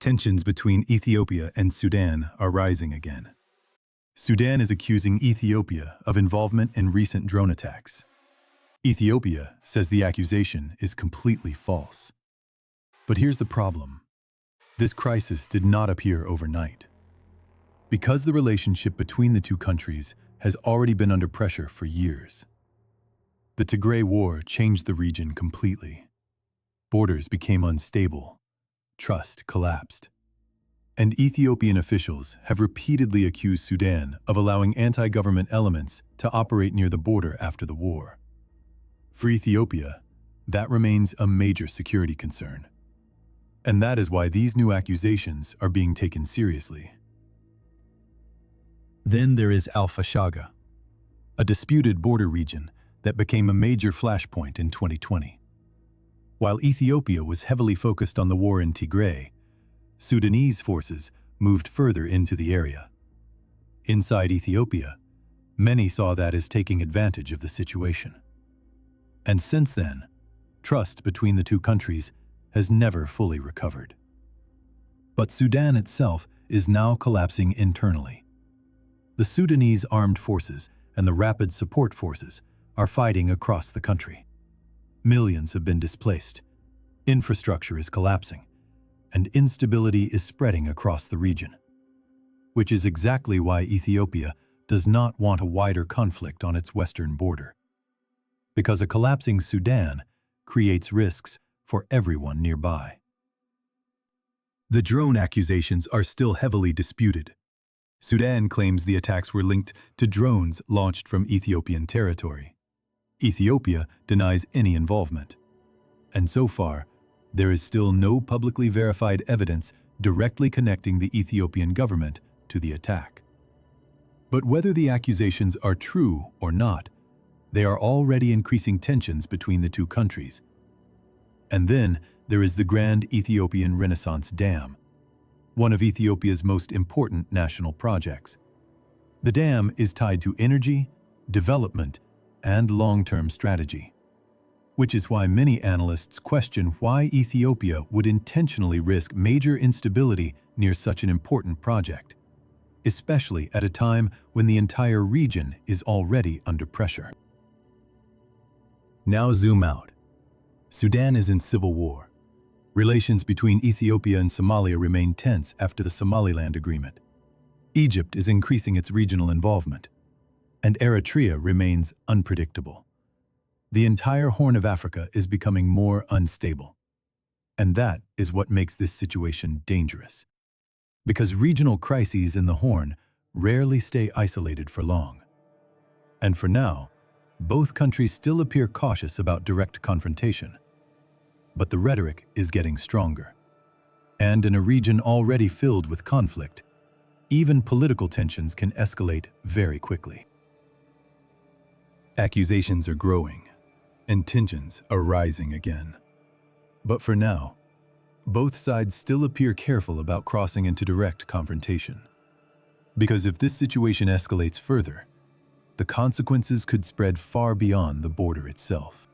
Tensions between Ethiopia and Sudan are rising again. Sudan is accusing Ethiopia of involvement in recent drone attacks. Ethiopia says the accusation is completely false. But here's the problem. This crisis did not appear overnight. Because the relationship between the two countries has already been under pressure for years. The Tigray war changed the region completely. Borders became unstable. Trust collapsed. And Ethiopian officials have repeatedly accused Sudan of allowing anti-government elements to operate near the border after the war. For Ethiopia, that remains a major security concern. And that is why these new accusations are being taken seriously. Then there is Al-Fashaga, a disputed border region that became a major flashpoint in 2020. While Ethiopia was heavily focused on the war in Tigray, Sudanese forces moved further into the area. Inside Ethiopia, many saw that as taking advantage of the situation. And since then, trust between the two countries has never fully recovered. But Sudan itself is now collapsing internally. The Sudanese armed forces and the Rapid Support Forces are fighting across the country. Millions have been displaced, infrastructure is collapsing, and instability is spreading across the region. Which is exactly why Ethiopia does not want a wider conflict on its western border. Because a collapsing Sudan creates risks for everyone nearby. The drone accusations are still heavily disputed. Sudan claims the attacks were linked to drones launched from Ethiopian territory. Ethiopia denies any involvement. And so far, there is still no publicly verified evidence directly connecting the Ethiopian government to the attack. But whether the accusations are true or not, they are already increasing tensions between the two countries. And then there is the Grand Ethiopian Renaissance Dam, one of Ethiopia's most important national projects. The dam is tied to energy, development, and long-term strategy, which is why many analysts question why Ethiopia would intentionally risk major instability near such an important project, especially at a time when the entire region is already under pressure. Now zoom out. Sudan is in civil war. Relations between Ethiopia and Somalia remain tense after the Somaliland Agreement. Egypt is increasing its regional involvement, and Eritrea remains unpredictable. The entire Horn of Africa is becoming more unstable. And that is what makes this situation dangerous. Because regional crises in the Horn rarely stay isolated for long. And for now, both countries still appear cautious about direct confrontation. But the rhetoric is getting stronger. And in a region already filled with conflict, even political tensions can escalate very quickly. Accusations are growing, and tensions are rising again. But for now, both sides still appear careful about crossing into direct confrontation. Because if this situation escalates further, the consequences could spread far beyond the border itself.